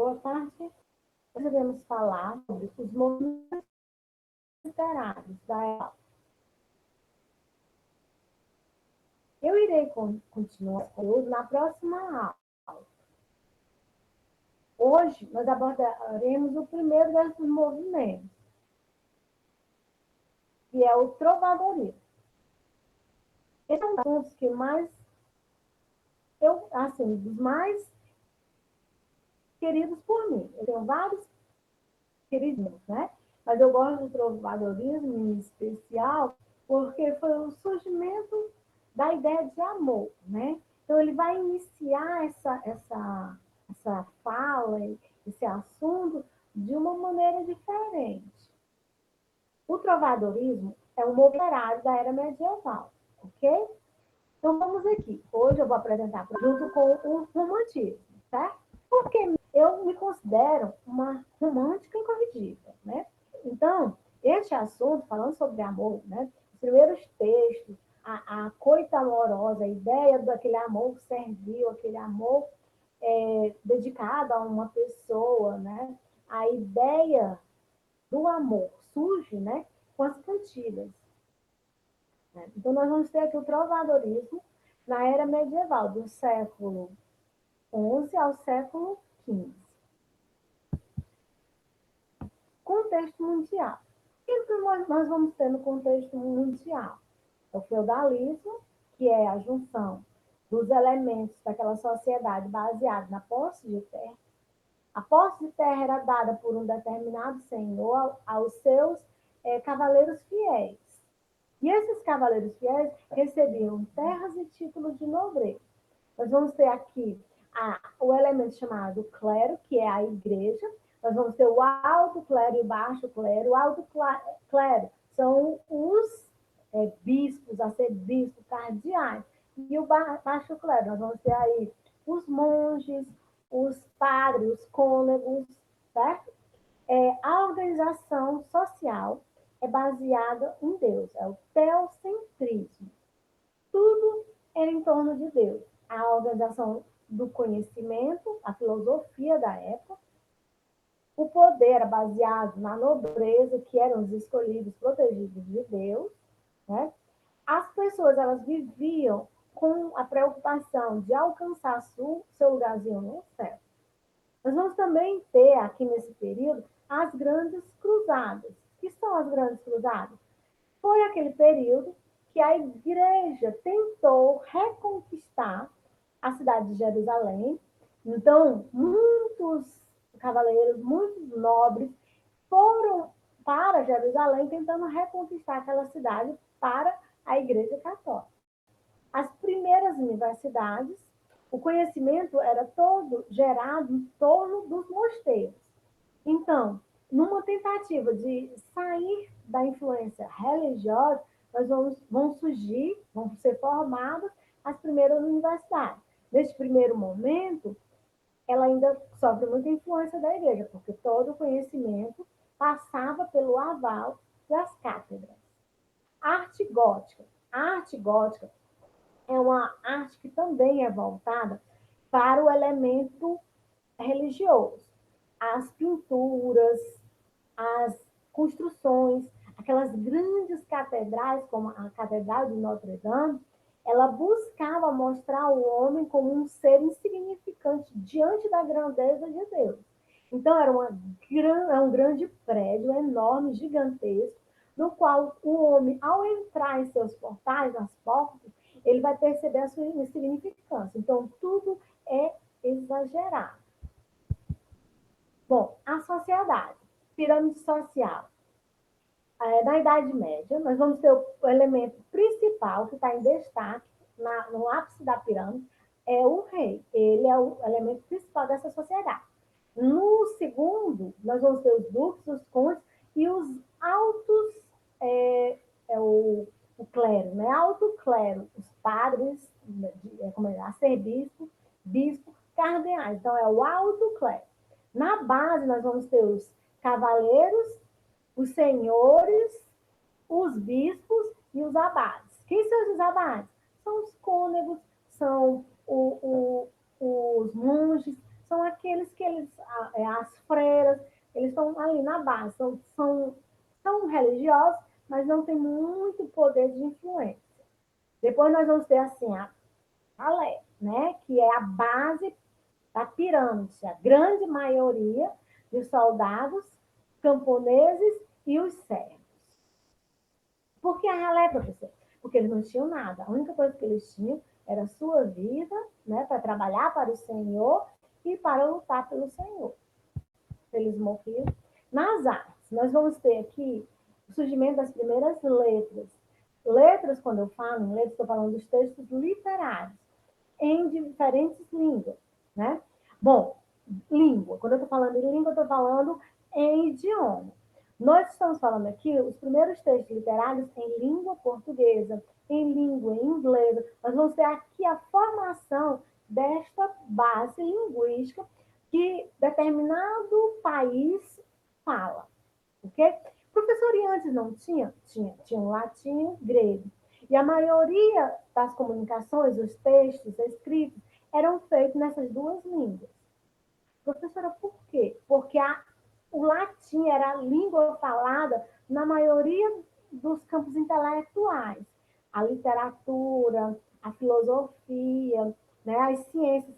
boa tarde. Nós devemos falar sobre os movimentos literários da EAL. Eu irei continuar na próxima aula. Hoje, nós abordaremos o primeiro desses movimentos, que é o trovadorismo. Esse é um dos que mais, dos mais queridos por mim. Eu tenho vários queridinhos, né? Mas eu gosto do trovadorismo em especial porque foi o surgimento da ideia de amor, né? Então, ele vai iniciar essa fala, esse assunto, de uma maneira diferente. O trovadorismo é um movimento da era medieval, ok? Então, vamos aqui. Hoje eu vou apresentar junto com o romantismo, certo? Porque eu me considero uma romântica incorrigível, né? Então, este assunto, falando sobre amor, né? Os primeiros textos, a coita amorosa, a ideia daquele amor servil, aquele amor dedicado a uma pessoa, né? A ideia do amor surge, né, com as cantigas. Né? Então, nós vamos ter aqui o trovadorismo na era medieval, do século XI ao século XV. Contexto mundial. O que nós vamos ter no contexto mundial? O feudalismo, que é a junção dos elementos daquela sociedade baseada na posse de terra. A posse de terra era dada por um determinado senhor aos seus cavaleiros fiéis. E esses cavaleiros fiéis recebiam terras e títulos de nobreza. Nós vamos ter aqui o elemento chamado clero, que é a igreja. Nós vamos ter o alto clero e o baixo clero. O alto clero são os bispos, arcebispos, cardeais. E o baixo clero, nós vamos ter aí os monges, os padres, os cônegos, certo? A organização social é baseada em Deus, é o teocentrismo. Tudo é em torno de Deus. A organização do conhecimento, a filosofia da época, o poder era baseado na nobreza, que eram os escolhidos, protegidos de Deus, né? As pessoas, elas viviam com a preocupação de alcançar seu lugarzinho no céu. Nós vamos também ter aqui nesse período as grandes cruzadas. O que são as grandes cruzadas? Foi aquele período que a igreja tentou reconquistar a cidade de Jerusalém. Então, muitos cavaleiros, muitos nobres foram para Jerusalém tentando reconquistar aquela cidade para a Igreja Católica. As primeiras universidades, o conhecimento era todo gerado em torno dos mosteiros. Então, numa tentativa de sair da influência religiosa, vão surgir, vão ser formadas as primeiras universidades. Neste primeiro momento, ela ainda sofre muita influência da igreja, porque todo o conhecimento passava pelo aval das cátedras. Arte gótica. A arte gótica é uma arte que também é voltada para o elemento religioso. As pinturas, as construções, aquelas grandes catedrais, como a Catedral de Notre Dame, ela buscava mostrar o homem como um ser insignificante diante da grandeza de Deus. Então, era um grande prédio, enorme, gigantesco, no qual o homem, ao entrar em seus portais, nas portas, ele vai perceber a sua insignificância. Então, tudo é exagerado. Bom, a sociedade, pirâmide social. Na Idade Média, nós vamos ter o elemento principal que está em destaque no ápice da pirâmide, é o rei. Ele é o elemento principal dessa sociedade. No segundo, nós vamos ter os duques, os condes e os altos, o clero, né? Alto clero, os padres, arcebispo, bispo, cardeais. Então, é o alto clero. Na base, nós vamos ter os cavaleiros, os senhores, os bispos e os abades. Quem são os abades? São os cônegos, são os monges, são aqueles que eles na base, são religiosos, mas não tem muito poder de influência. Depois nós vamos ter assim a Alé, né, que é a base da pirâmide, a grande maioria de soldados camponeses e os servos. Por que a ralé, professor? Porque eles não tinham nada. A única coisa que eles tinham era a sua vida, né, para trabalhar para o Senhor e para lutar pelo Senhor. Eles morriam. Nas artes, nós vamos ter aqui o surgimento das primeiras letras. Letras, quando eu falo em letras, estou falando dos textos literários, em diferentes línguas, né? Bom, língua. Quando eu estou falando em língua, eu estou falando em idioma. Nós estamos falando aqui os primeiros textos literários em língua portuguesa, em língua inglesa. Nós vamos ter aqui a formação desta base linguística que determinado país fala, ok? Professor, e antes não tinha? Tinha um latim e um grego. E a maioria das comunicações, os textos escritos, eram feitos nessas duas línguas. Professora, por quê? Porque o latim era a língua falada na maioria dos campos intelectuais. A literatura, a filosofia, né, as ciências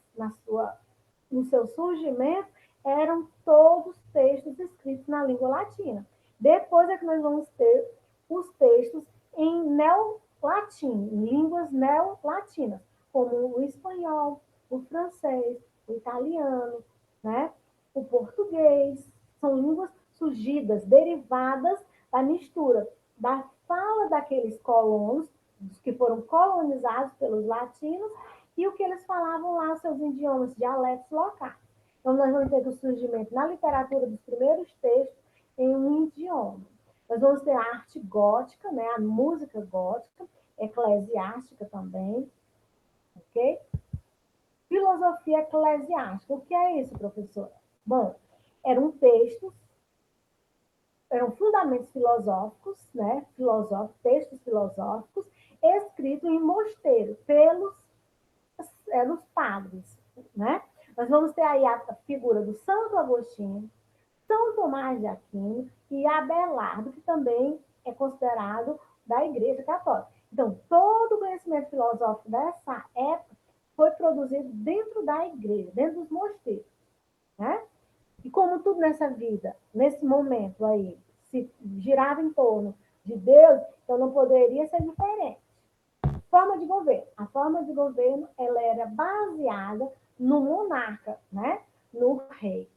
no seu surgimento eram todos textos escritos na língua latina. Depois é que nós vamos ter os textos em neolatim, em línguas neolatinas, como o espanhol, o francês, o italiano, né? O português. São línguas surgidas, derivadas da mistura da fala daqueles colonos, que foram colonizados pelos latinos, e o que eles falavam lá, seus idiomas, dialetos locais. Então, nós vamos ter o surgimento na literatura dos primeiros textos em um idioma. Nós vamos ter a arte gótica, né? A música gótica, eclesiástica também, ok? Filosofia eclesiástica. O que é isso, professora? Bom, eram textos, eram fundamentos filosóficos, né? Textos filosóficos, escritos em mosteiro pelos padres, né? Nós vamos ter aí a figura do Santo Agostinho, São Tomás de Aquino e Abelardo, que também é considerado da Igreja Católica. Então, todo o conhecimento filosófico dessa época foi produzido dentro da igreja, dentro dos mosteiros, né? E como tudo nessa vida, nesse momento aí, se girava em torno de Deus, então não poderia ser diferente. Forma de governo. A forma de governo ela era baseada no monarca, né? No rei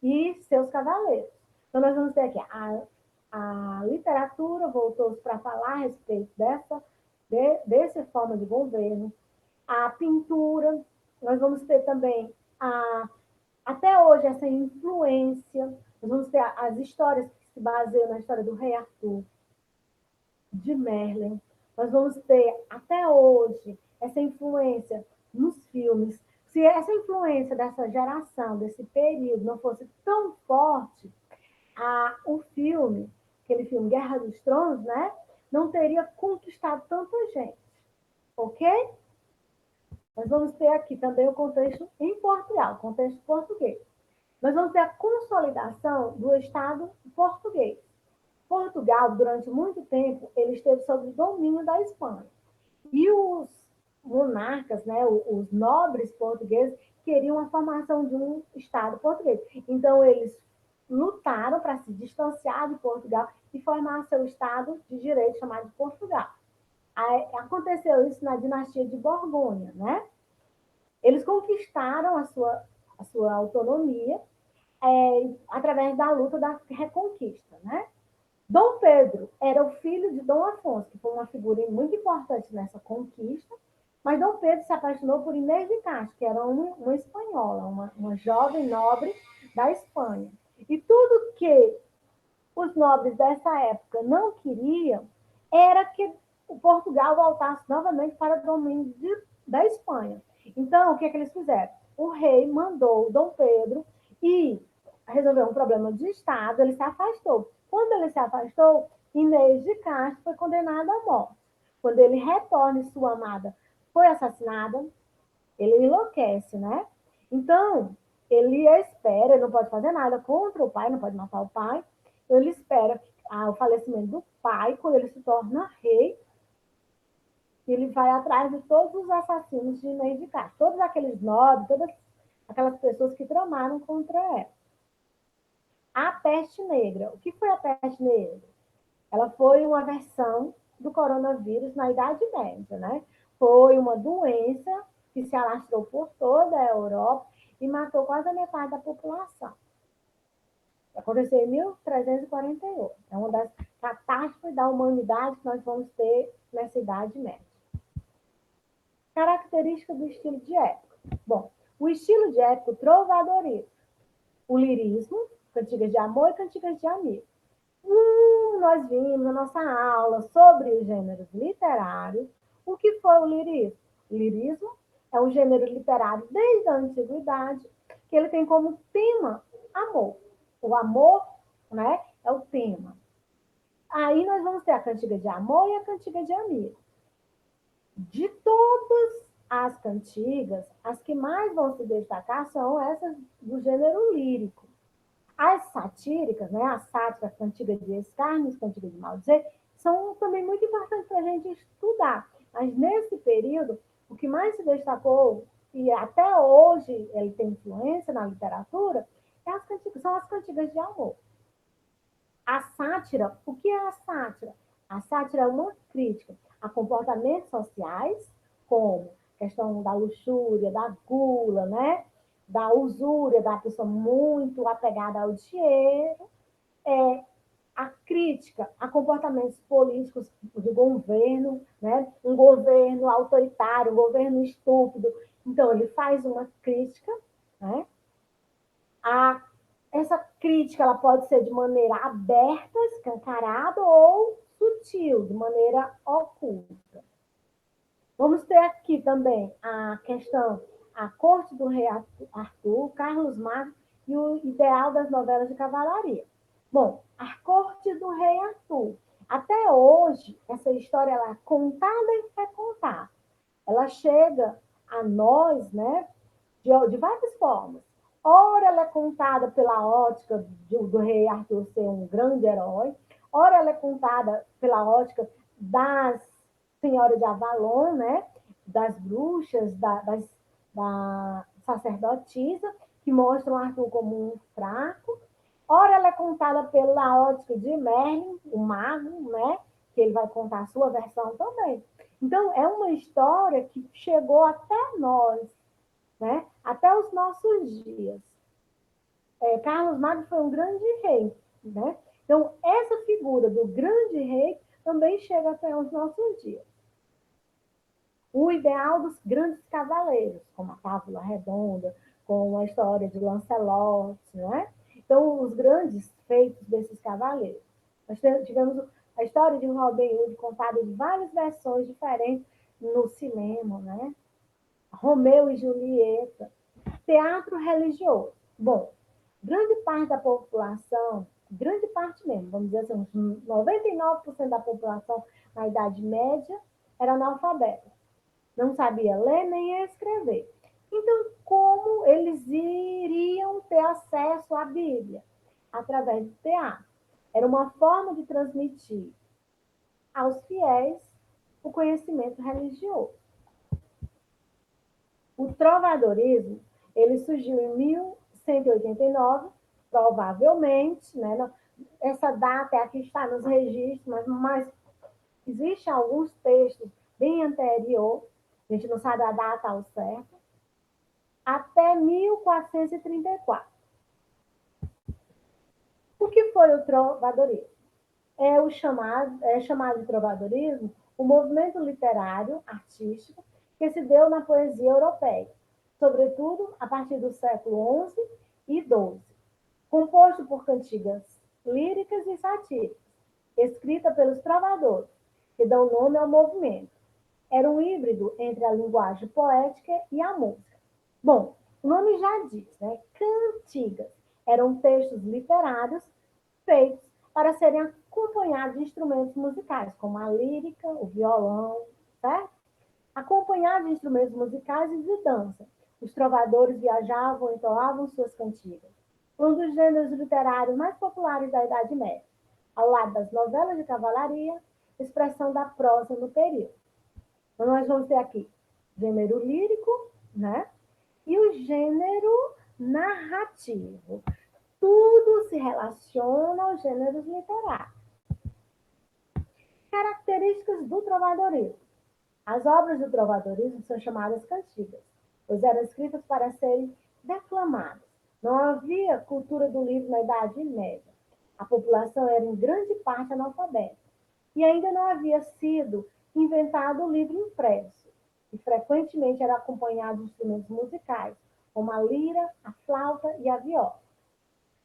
e seus cavaleiros. Então, nós vamos ter aqui a literatura voltou para falar a respeito dessa forma de governo, a pintura, nós vamos ter também até hoje essa influência, nós vamos ter as histórias que se baseiam na história do rei Arthur, de Merlin, nós vamos ter até hoje essa influência nos filmes. Se essa influência dessa geração, desse período, não fosse tão forte, o filme, aquele filme Guerra dos Tronos, né, não teria conquistado tanta gente, ok? Nós vamos ter aqui também o contexto em Portugal, o contexto português. Nós vamos ter a consolidação do Estado português. Portugal, durante muito tempo, ele esteve sob o domínio da Espanha. E os monarcas, né, os nobres portugueses, queriam a formação de um Estado português. Então, eles lutaram para se distanciar de Portugal e formar seu Estado de direito chamado de Portugal. Aconteceu isso na dinastia de Borgonha, né? Eles conquistaram a sua autonomia através da luta da Reconquista, né? Dom Pedro era o filho de Dom Afonso, que foi uma figura muito importante nessa conquista, mas Dom Pedro se apaixonou por Inês de Castro, que era uma espanhola, uma jovem nobre da Espanha. E tudo que os nobres dessa época não queriam era que o Portugal voltasse novamente para o domínio da Espanha. Então, o que eles fizeram? O rei mandou Dom Pedro e resolveu um problema de Estado, ele se afastou. Quando ele se afastou, Inês de Castro foi condenada à morte. Quando ele retorna e sua amada foi assassinada, ele enlouquece, né? Então, ele espera, ele não pode fazer nada contra o pai, não pode matar o pai, Ele espera o falecimento do pai, quando ele se torna rei, ele vai atrás de todos os assassinos de Inês de Castro, todos aqueles nobres, todas aquelas pessoas que tramaram contra ela. A peste negra. O que foi a peste negra? Ela foi uma versão do coronavírus na Idade Média, né? Foi uma doença que se alastrou por toda a Europa e matou quase a metade da população. Aconteceu em 1348. É uma das catástrofes da humanidade que nós vamos ter nessa Idade Média. Característica do estilo de época. Bom, o estilo de época, o trovadorismo, o lirismo, cantigas de amor e cantigas de amigo. Nós vimos na nossa aula sobre os gêneros literários. O que foi o lirismo? O lirismo é um gênero literário desde a antiguidade, que ele tem como tema amor. O amor, né, é o tema. Aí nós vamos ter a cantiga de amor e a cantiga de amigo. De todas as cantigas, as que mais vão se destacar são essas do gênero lírico. As satíricas, né, a sátira, a cantiga de escárnio, a cantiga de maldizer, são também muito importantes para a gente estudar. Mas nesse período, o que mais se destacou, e até hoje ele tem influência na literatura, são as cantigas de amor. A sátira, o que é a sátira? A sátira é uma crítica a comportamentos sociais, como a questão da luxúria, da gula, né? Da usúria, da pessoa muito apegada ao dinheiro, a crítica a comportamentos políticos do governo, né? Um governo autoritário, um governo estúpido. Então, ele faz uma crítica, né? Essa crítica ela pode ser de maneira aberta, escancarada, ou sutil, de maneira oculta. Vamos ter aqui também a questão, a corte do rei Arthur, Carlos Magno e o ideal das novelas de cavalaria. Bom, a corte do rei Arthur. Até hoje, essa história ela é contada e recontada. Ela chega a nós, né, de várias formas. Ora, ela é contada pela ótica do rei Arthur ser um grande herói, ora, ela é contada pela ótica das senhoras de Avalon, né? Das bruxas, da sacerdotisa, que mostram Arthur como um fraco. Ora, ela é contada pela ótica de Merlin, o mago, né? Que ele vai contar a sua versão também. Então, é uma história que chegou até nós, né? Até os nossos dias. Carlos Magno foi um grande rei, né? Então, essa figura do grande rei também chega até os nossos dias. O ideal dos grandes cavaleiros, como a Távola Redonda, com a história de Lancelot, né? Então, os grandes feitos desses cavaleiros. Nós tivemos a história de Robin Hood contada em várias versões diferentes no cinema, né? Romeu e Julieta. Teatro religioso. Bom, grande parte da população, grande parte mesmo, vamos dizer assim, uns 99% da população na Idade Média era analfabeta. Não sabia ler nem escrever. Então, como eles iriam ter acesso à Bíblia? Através do teatro. Era uma forma de transmitir aos fiéis o conhecimento religioso. O trovadorismo, ele surgiu em 1189, provavelmente, né? Essa data é a que está nos registros, mas existem alguns textos bem anterior, a gente não sabe a data ao certo, até 1434. O que foi o trovadorismo? É chamado de trovadorismo o movimento literário, artístico, que se deu na poesia europeia, sobretudo a partir do século XI e XII, composto por cantigas líricas e satíricas, escrita pelos trovadores, que dão nome ao movimento. Era um híbrido entre a linguagem poética e a música. Bom, o nome já diz, né? Cantigas eram textos literários feitos para serem acompanhados de instrumentos musicais, como a lírica, o violão, certo? Acompanhados de instrumentos musicais e de dança. Os trovadores viajavam e entoavam suas cantigas. um dos gêneros literários mais populares da Idade Média, ao lado das novelas de cavalaria, expressão da prosa no período. Então, nós vamos ter aqui gênero lírico, né? E o gênero narrativo. Tudo se relaciona aos gêneros literários. Características do trovadorismo. As obras do trovadorismo são chamadas cantigas, pois eram escritas para serem declamadas. Não havia cultura do livro na Idade Média. A população era em grande parte analfabeta. E ainda não havia sido inventado o livro impresso, e frequentemente era acompanhado de instrumentos musicais, como a lira, a flauta e a viola.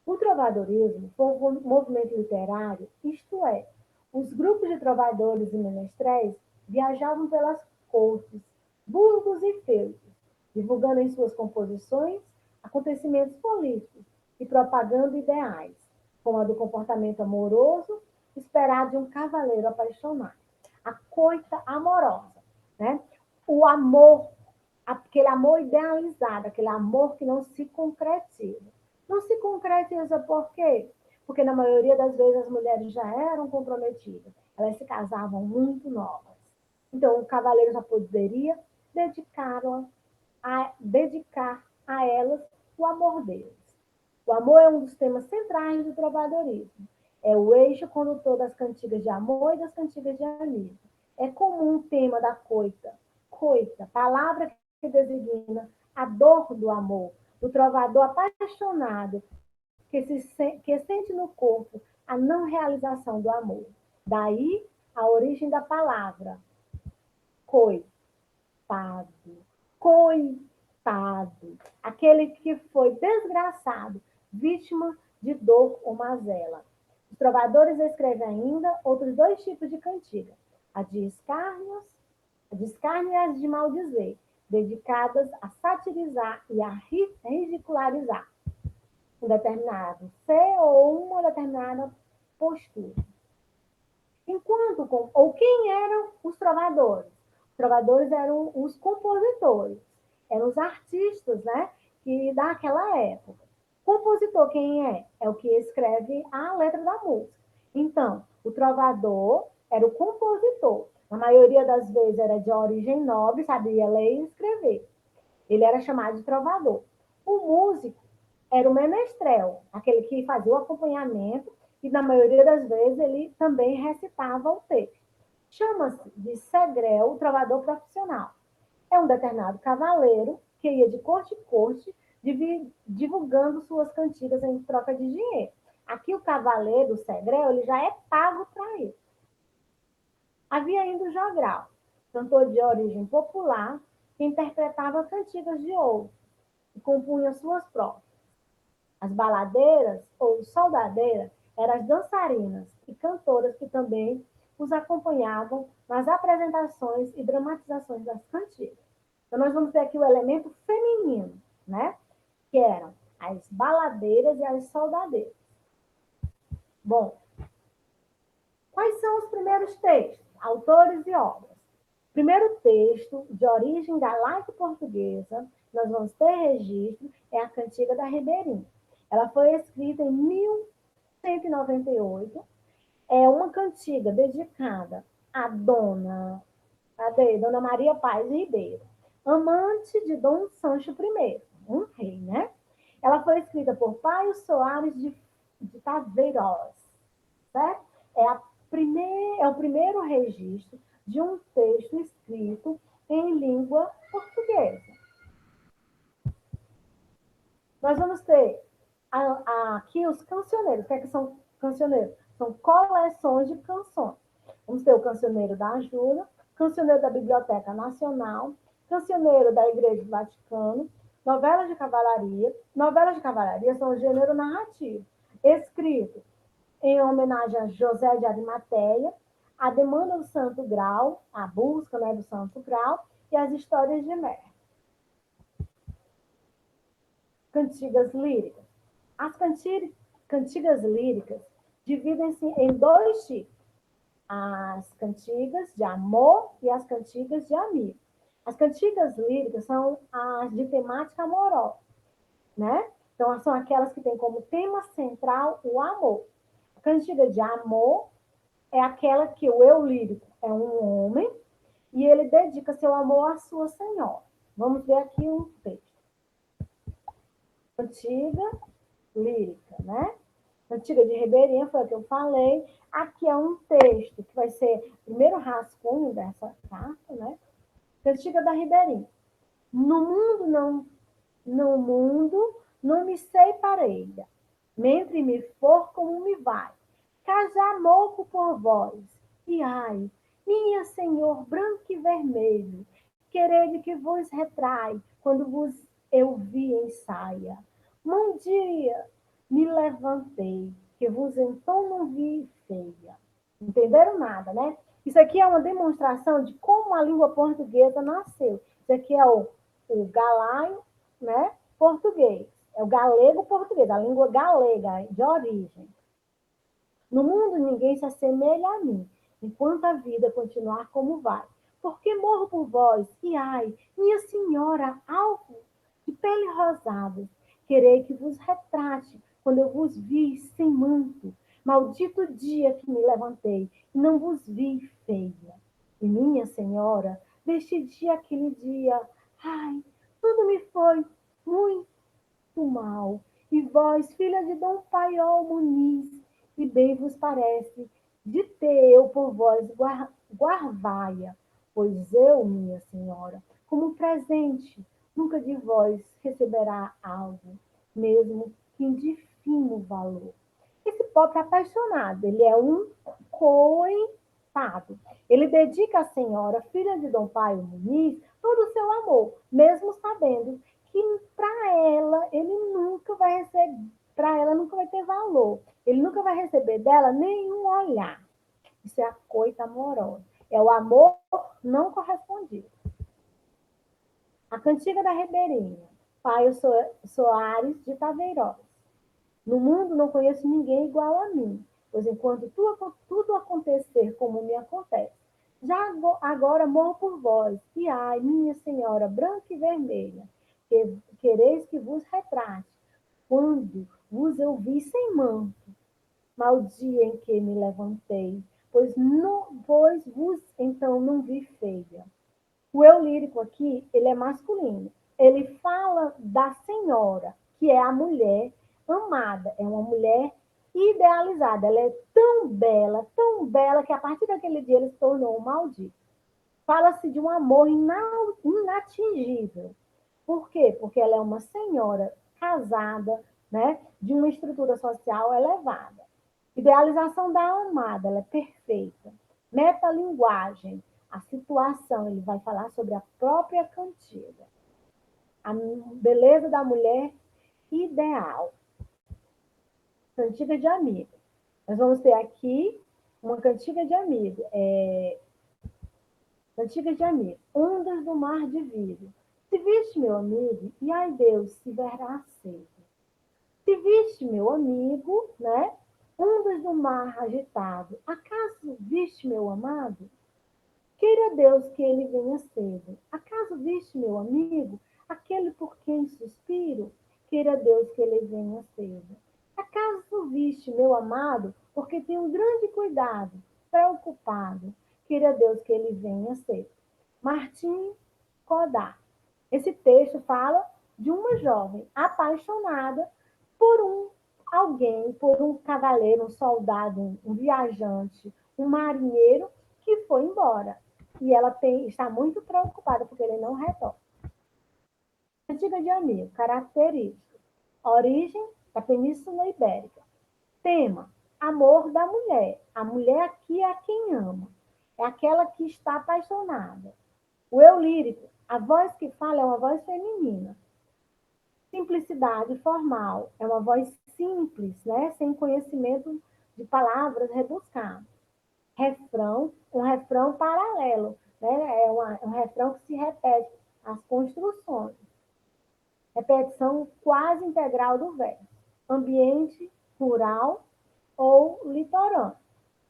O trovadorismo foi um movimento literário, isto é, os grupos de trovadores e menestréis viajavam pelas cortes, burgos e feudos, divulgando em suas composições acontecimentos políticos e propagando ideais, como a do comportamento amoroso esperado de um cavaleiro apaixonado. A coita amorosa, né? O amor, aquele amor idealizado, aquele amor que não se concretiza. Não se concretiza por quê? Porque na maioria das vezes as mulheres já eram comprometidas, elas se casavam muito novas. Então o cavaleiro já poderia dedicar a elas o amor deles. O amor é um dos temas centrais do trovadorismo. É o eixo condutor das cantigas de amor e das cantigas de amigo. É comum o tema da coita, palavra que designa a dor do amor, do trovador apaixonado que sente no corpo a não realização do amor. Daí a origem da palavra coitado, coitado, aquele que foi desgraçado, vítima de dor ou mazela. Os trovadores escrevem ainda outros dois tipos de cantiga, a de escárnio e as de maldizer, dedicadas a satirizar e a ridicularizar um determinado ser ou uma determinada postura. Ou quem eram os trovadores? Os trovadores eram os compositores, eram os artistas, né, que daquela época. Compositor quem é? É o que escreve a letra da música. Então, o trovador era o compositor. Na maioria das vezes era de origem nobre, sabia ler e escrever. Ele era chamado de trovador. O músico era o menestrel, aquele que fazia o acompanhamento e, na maioria das vezes, ele também recitava o texto. Chama-se de segrel, o trovador profissional. É um determinado cavaleiro que ia de corte em corte, divulgando suas cantigas em troca de dinheiro. Aqui o cavaleiro, o segrel, ele já é pago para isso. Havia ainda o jogral, cantor de origem popular, que interpretava cantigas de ouro e compunha suas próprias. As baladeiras ou soldadeiras eram as dançarinas e cantoras que também os acompanhavam nas apresentações e dramatizações das cantigas. Então, nós vamos ter aqui o elemento feminino, né? Que eram as baladeiras e as soldadeiras. Bom, quais são os primeiros textos, autores e obras? Primeiro texto, de origem galaico-portuguesa, nós vamos ter registro, é a Cantiga da Ribeirinha. Ela foi escrita em 1198. É uma cantiga dedicada à Dona Maria Paz Ribeiro, amante de Dom Sancho I, um rei, né? Ela foi escrita por Paio Soares de Taveiroz, certo? É o primeiro registro de um texto escrito em língua portuguesa. Nós vamos ter aqui os cancioneiros. O que são cancioneiros? São coleções de canções. Vamos ter o cancioneiro da Ajuda, cancioneiro da Biblioteca Nacional, cancioneiro da Igreja do Vaticano, novelas de cavalaria. Novelas de cavalaria são o gênero narrativo, escrito em homenagem a José de Arimateia, a demanda do Santo Grau, a busca, né, do Santo Grau, e as histórias de Mer. Cantigas líricas. As cantigas líricas dividem-se em dois tipos: as cantigas de amor e as cantigas de amigo. As cantigas líricas são as de temática amorosa, né? Então, são aquelas que têm como tema central o amor. A cantiga de amor é aquela que o eu lírico é um homem e ele dedica seu amor à sua senhora. Vamos ver aqui um texto. Cantiga lírica, né? Cantiga de Ribeirinha foi o que eu falei. Aqui é um texto que vai ser o primeiro rascunho dessa carta, né? Cantiga da Ribeirinha. No mundo não me sei parelha, mentre me for como me vai, casar moco por vós, e ai, minha senhor branco e vermelho, querede que vos retrai, quando vos eu vi em saia. Um dia me levantei, que vos então não vi feia. Entenderam nada, né? Isso aqui é uma demonstração de como a língua portuguesa nasceu. Isso aqui é o galaio, né? Português. É o galego português, a língua galega, de origem. No mundo ninguém se assemelha a mim, enquanto a vida continuar como vai. Porque morro por vós, e ai, minha senhora, alvo de pele rosada, querei que vos retrate, quando eu vos vi sem manto. Maldito dia que me levantei, e não vos vi feia. E minha senhora, deste dia aquele dia, ai, tudo me foi muito mal. E vós, filha de Dom Paiol Muniz, e bem vos parece, de ter eu por vós guarvaia, pois eu, minha senhora, como presente, nunca de vós receberá algo, mesmo que de fino valor. Esse pobre apaixonado, ele é um coitado. Ele dedica à senhora, filha de Dom Paio Muniz, todo o seu amor, mesmo sabendo que para ela ele nunca vai receber, para ela nunca vai ter valor. Ele nunca vai receber dela nenhum olhar. Isso é a coita amorosa. É o amor não correspondido. A cantiga da Ribeirinha. Paio Soares de Taveiroz. No mundo não conheço ninguém igual a mim, pois enquanto tudo acontecer como me acontece, já agora morro por vós, e ai, minha senhora branca e vermelha, que quereis que vos retrate, quando vos eu vi sem manto, mal dia em que me levantei, pois vos então não vi feia. O eu lírico aqui, ele é masculino. Ele fala da senhora, que é a mulher amada, é uma mulher idealizada. Ela é tão bela, que a partir daquele dia ele se tornou um maldito. Fala-se de um amor inatingível. Por quê? Porque ela é uma senhora casada, né, de uma estrutura social elevada. Idealização da amada, ela é perfeita. Metalinguagem, a situação, ele vai falar sobre a própria cantiga. A beleza da mulher ideal. Cantiga de amigo. Nós vamos ter aqui uma cantiga de amigo. Cantiga de amigo. Ondas do mar de vidro. Se viste, meu amigo, e ai Deus, se verá cedo. Se viste, meu amigo, né? Ondas do mar agitado. Acaso viste, meu amado? Queira Deus que ele venha cedo. Acaso viste, meu amigo, aquele por quem suspiro? Queira Deus que ele venha cedo. Acaso viste, meu amado, porque tenho grande cuidado, preocupado? Queira Deus que ele venha cedo. Martim Codá. Esse texto fala de uma jovem apaixonada por alguém, por um cavaleiro, um soldado, um viajante, um marinheiro que foi embora. E ela está muito preocupada porque ele não retorna. Cantiga de amigo, característica. Origem da Península Ibérica. Tema, amor da mulher. A mulher aqui é quem ama. É aquela que está apaixonada. O eu lírico, a voz que fala é uma voz feminina. Simplicidade formal, é uma voz simples, né? Sem conhecimento de palavras rebuscadas. Refrão, um refrão paralelo, né? Um refrão que se repete, as construções. Repetição quase integral do verso. Ambiente rural ou litorâneo,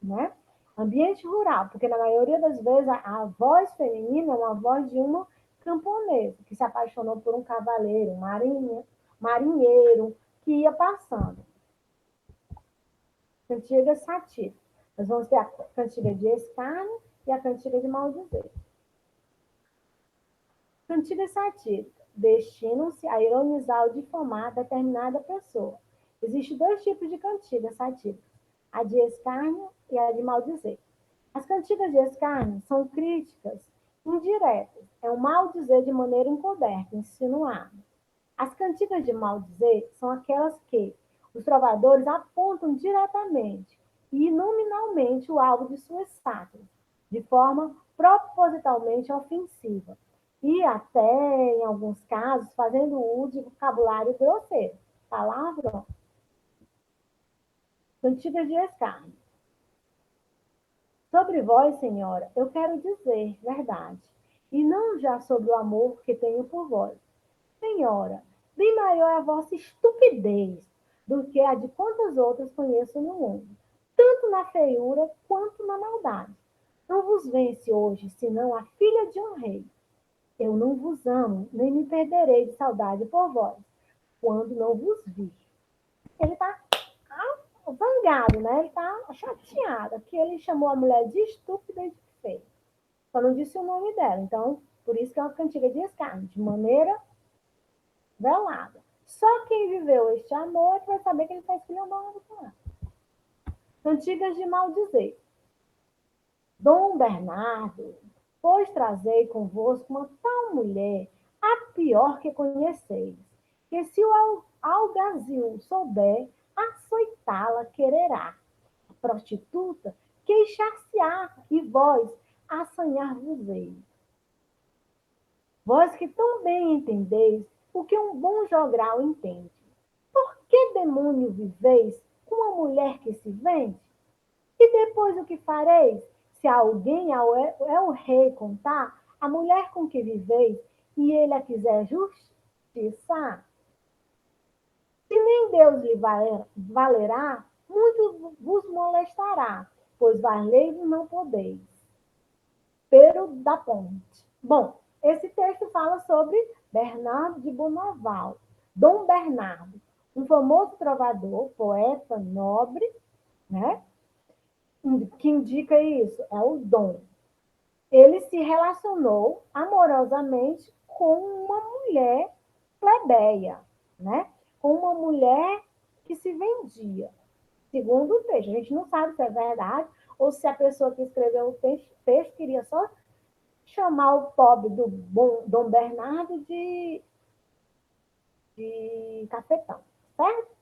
né? Ambiente rural, porque na maioria das vezes a voz feminina é uma voz de uma camponesa que se apaixonou por um cavaleiro, um marinha, marinheiro que ia passando. Cantiga satírica. Nós vamos ter a cantiga de escárnio e a cantiga de maldizer. Cantiga satírica destinam-se a ironizar ou difamar determinada pessoa. Existem dois tipos de cantigas satíricas, a de escárnio e a de maldizer. As cantigas de escárnio são críticas indiretas, é um maldizer de maneira encoberta, insinuada. As cantigas de maldizer são aquelas que os trovadores apontam diretamente e nominalmente o alvo de suas sátiras, de forma propositalmente ofensiva, e até, em alguns casos, fazendo uso de vocabulário grosseiro. Palavra, cantigas de escárnio. Sobre vós, senhora, eu quero dizer verdade, e não já sobre o amor que tenho por vós. Senhora, bem maior é a vossa estupidez do que a de quantas outras conheço no mundo, tanto na feiura quanto na maldade. Não vos vence hoje, senão a filha de um rei. Eu não vos amo, nem me perderei de saudade por vós, quando não vos vi. Ele está zangado, né? Ele está chateado, que ele chamou a mulher de estúpida e de feia. Só não disse o nome dela. Então, por isso que é uma cantiga de escárnio, de maneira velada. Só quem viveu este amor vai saber que ele está esculhambando com ela. Cantigas de maldizer. Dom Bernardo, pois trazei convosco uma tal mulher, a pior que conheceis, que se o algazil souber, açoitá-la quererá. A prostituta queixar-se-á, e vós assanhar-vos-ei. Vós que tão bem entendeis o que um bom jogral entende. Por que demônio viveis com uma mulher que se vende? E depois o que fareis? Se alguém é o rei contar, a mulher com que viveis, e ele a quiser justiçar, se nem Deus lhe valerá, muito vos molestará, pois valer não podeis. Pero da Ponte. Bom, esse texto fala sobre Bernardo de Bonaval, Dom Bernardo, um famoso trovador, poeta nobre, né? Que indica isso, é o dom. Ele se relacionou amorosamente com uma mulher plebeia, né? Com uma mulher que se vendia. Segundo o texto, a gente não sabe se é verdade ou se a pessoa que escreveu o texto queria só chamar o pobre do Dom Bernardo de cafetão, certo?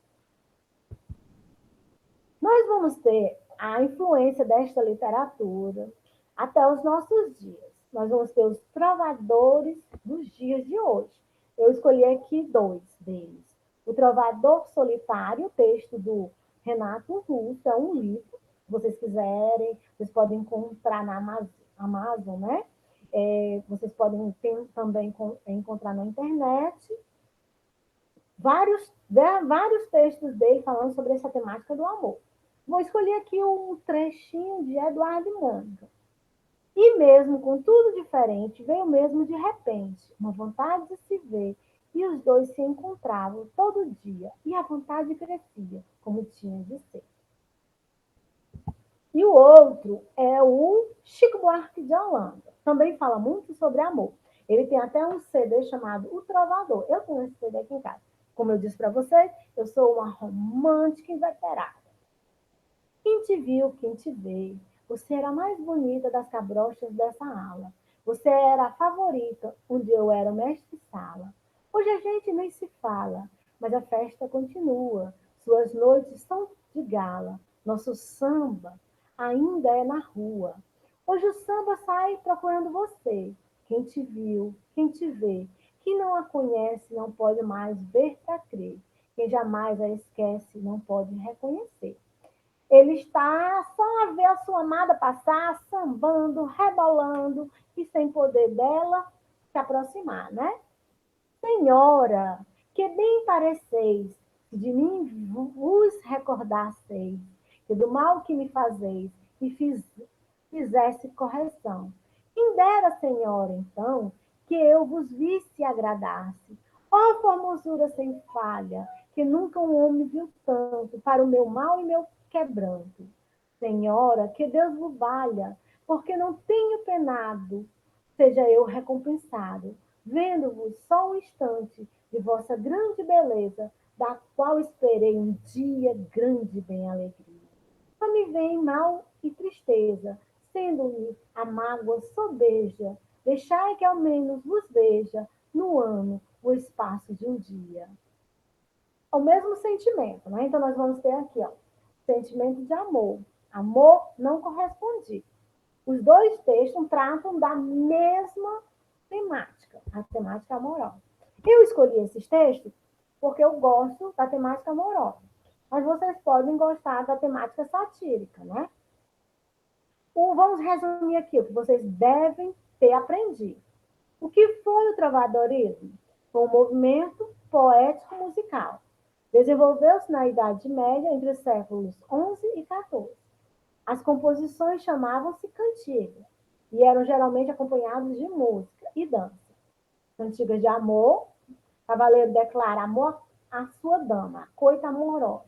Nós vamos ter a influência desta literatura até os nossos dias. Nós vamos ter os trovadores dos dias de hoje. Eu escolhi aqui dois deles. O Trovador Solitário, texto do Renato Russo, é um livro. Se vocês quiserem, vocês podem encontrar na Amazon, né? Vocês podem também encontrar na internet vários textos dele falando sobre essa temática do amor. Vou escolher aqui um trechinho de Eduardo e Mônica. E mesmo com tudo diferente, veio mesmo de repente, uma vontade de se ver, e os dois se encontravam todo dia, e a vontade crescia, como tinha de ser. E o outro é o Chico Buarque de Holanda. Também fala muito sobre amor. Ele tem até um CD chamado O Trovador. Eu tenho esse CD aqui em casa. Como eu disse para vocês, eu sou uma romântica inveterada. Quem te viu, quem te vê. Você era a mais bonita das cabrochas dessa ala. Você era a favorita, onde eu era mestre-sala. Hoje a gente nem se fala, mas a festa continua. Suas noites são de gala. Nosso samba ainda é na rua. Hoje o samba sai procurando você. Quem te viu, quem te vê. Quem não a conhece não pode mais ver para crer. Quem jamais a esquece não pode reconhecer. Ele está só a ver a sua amada passar, sambando, rebolando, e sem poder dela se aproximar, né? Senhora, que bem pareceis, se de mim vos recordasseis, que do mal que me fazeis, me fizesse correção. Quem dera, senhora, então, que eu vos visse e agradasse. Ó formosura sem falha, que nunca um homem viu tanto, para o meu mal e meu quebranto. Senhora, que Deus vos valha, porque não tenho penado, seja eu recompensado, vendo-vos só um instante de vossa grande beleza, da qual esperei um dia grande bem alegria. Só me vem mal e tristeza, sendo-me a mágoa sobeja. Deixai que ao menos vos veja no ano o espaço de um dia. É o mesmo sentimento, né? Então nós vamos ter aqui, ó, sentimento de amor, amor não correspondido. Os dois textos tratam da mesma temática, a temática amorosa. Eu escolhi esses textos porque eu gosto da temática amorosa, mas vocês podem gostar da temática satírica, né? Vamos resumir aqui o que vocês devem ter aprendido. O que foi o trovadorismo? Foi um movimento poético-musical. Desenvolveu-se na Idade Média entre os séculos XI e XIV. As composições chamavam-se cantigas e eram geralmente acompanhadas de música e dança. Cantigas de amor, cavaleiro declara amor à sua dama, a coita amorosa.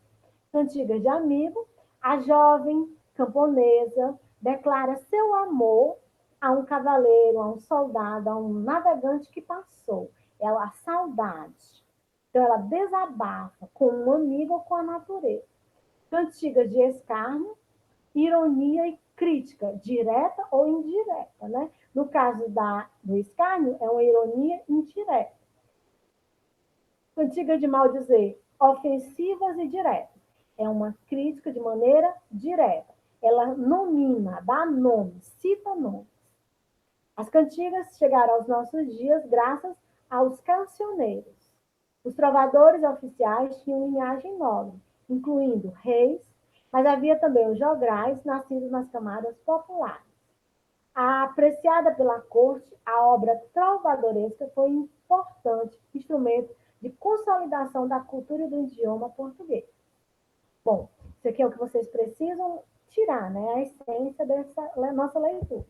Cantigas de amigo, a jovem camponesa declara seu amor a um cavaleiro, a um soldado, a um navegante que passou. É a saudade. Então, ela desabafa com um amigo ou com a natureza. Cantigas de escárnio, ironia e crítica, direta ou indireta. Né? No caso do escárnio, é uma ironia indireta. Cantiga de maldizer, ofensivas e diretas. É uma crítica de maneira direta. Ela nomina, dá nome, cita nomes. As cantigas chegaram aos nossos dias graças aos cancioneiros. Os trovadores oficiais tinham linhagem nobre, incluindo reis, mas havia também os jograis, nascidos nas camadas populares. Apreciada pela corte, a obra trovadoresca foi um importante instrumento de consolidação da cultura e do idioma português. Bom, isso aqui é o que vocês precisam tirar, né? A essência dessa nossa leitura.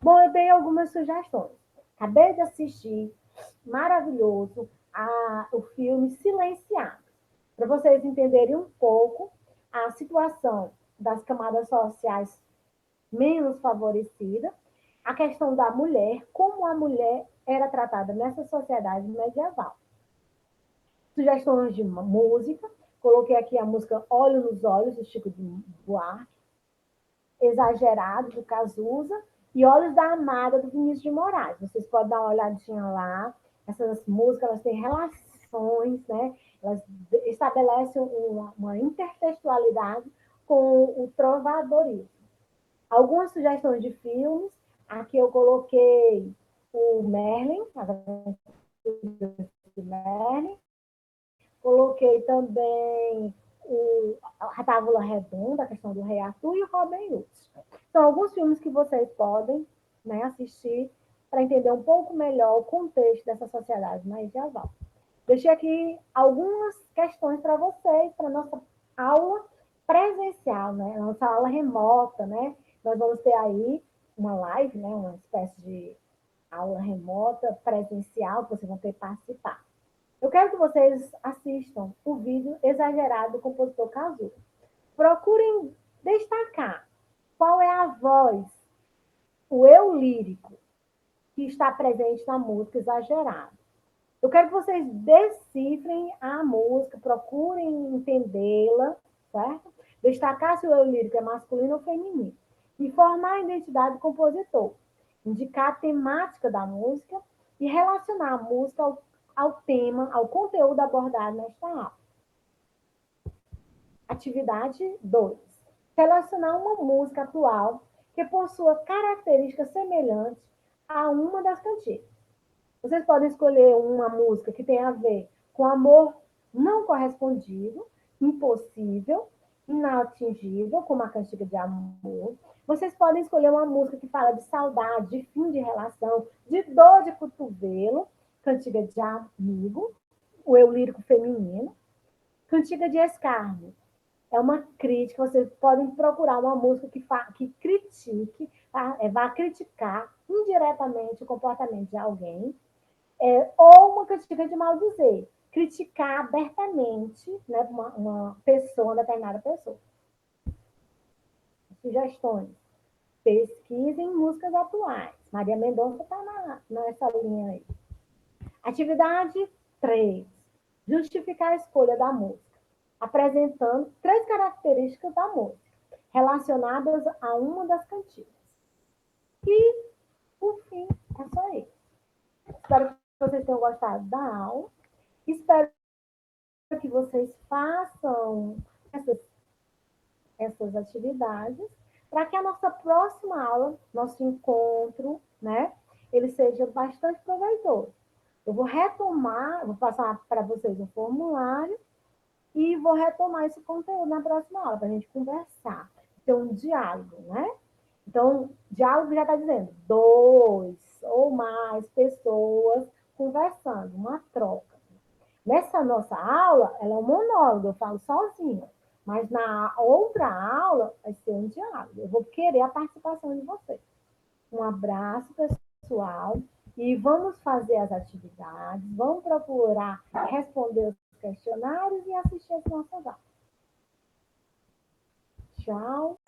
Bom, eu dei algumas sugestões. Acabei de assistir, maravilhoso, o filme Silenciado, para vocês entenderem um pouco a situação das camadas sociais menos favorecidas, a questão da mulher, como a mulher era tratada nessa sociedade medieval. Sugestões de música, coloquei aqui a música Olho nos Olhos, do Chico Buarque, Exagerado, do Cazuza, e Olhos da Amada, do Vinícius de Moraes. Vocês podem dar uma olhadinha lá. Essas músicas, elas têm relações, né? Elas estabelecem uma intertextualidade com o trovadorismo. Algumas sugestões de filmes. Aqui eu coloquei o Merlin, a de Merlin. Coloquei também a Távola Redonda, a questão do Rei Arthur e o Robin Hood. São alguns filmes que vocês podem, né, assistir para entender um pouco melhor o contexto dessa sociedade medieval. Deixei aqui algumas questões para vocês, para a nossa aula presencial, né? Nossa aula remota, né? Nós vamos ter aí uma live, né? Uma espécie de aula remota presencial, que vocês vão ter que participar. Eu quero que vocês assistam o vídeo Exagerado do compositor Cazuza. Procurem destacar qual é a voz, o eu lírico, que está presente na música Exagerado. Eu quero que vocês decifrem a música, procurem entendê-la, certo? Destacar se o eu lírico é masculino ou feminino. E formar a identidade do compositor. Indicar a temática da música e relacionar a música ao tema, ao conteúdo abordado nesta aula. Atividade 2. Selecionar uma música atual que possua características semelhantes a uma das cantigas. Vocês podem escolher uma música que tenha a ver com amor não correspondido, impossível, inatingível, como a cantiga de amor. Vocês podem escolher uma música que fala de saudade, de fim de relação, de dor de cotovelo, cantiga de amigo, o eu lírico feminino. Cantiga de escárnio, é uma crítica, vocês podem procurar uma música que critique, tá? Vá criticar indiretamente o comportamento de alguém. ou uma crítica de mal dizer, criticar abertamente, né, uma pessoa, uma determinada pessoa. Sugestões. Pesquisem músicas atuais. Maria Mendonça está nessa linha aí. Atividade 3. Justificar a escolha da música, apresentando 3 características da música relacionadas a uma das cantigas. E, por fim, é só isso. Espero que vocês tenham gostado da aula. Espero que vocês façam essas atividades para que a nossa próxima aula, nosso encontro, né, ele seja bastante proveitoso. Eu vou retomar, vou passar para vocês o formulário e vou retomar esse conteúdo na próxima aula, para a gente conversar, ter um diálogo, né? Então, diálogo já está dizendo 2 ou mais pessoas conversando, uma troca. Nessa nossa aula, ela é um monólogo, eu falo sozinha. Mas na outra aula, vai ser um diálogo. Eu vou querer a participação de vocês. Um abraço, pessoal. E vamos fazer as atividades, vamos procurar responder os questionários e assistir as nossas aulas. Tchau.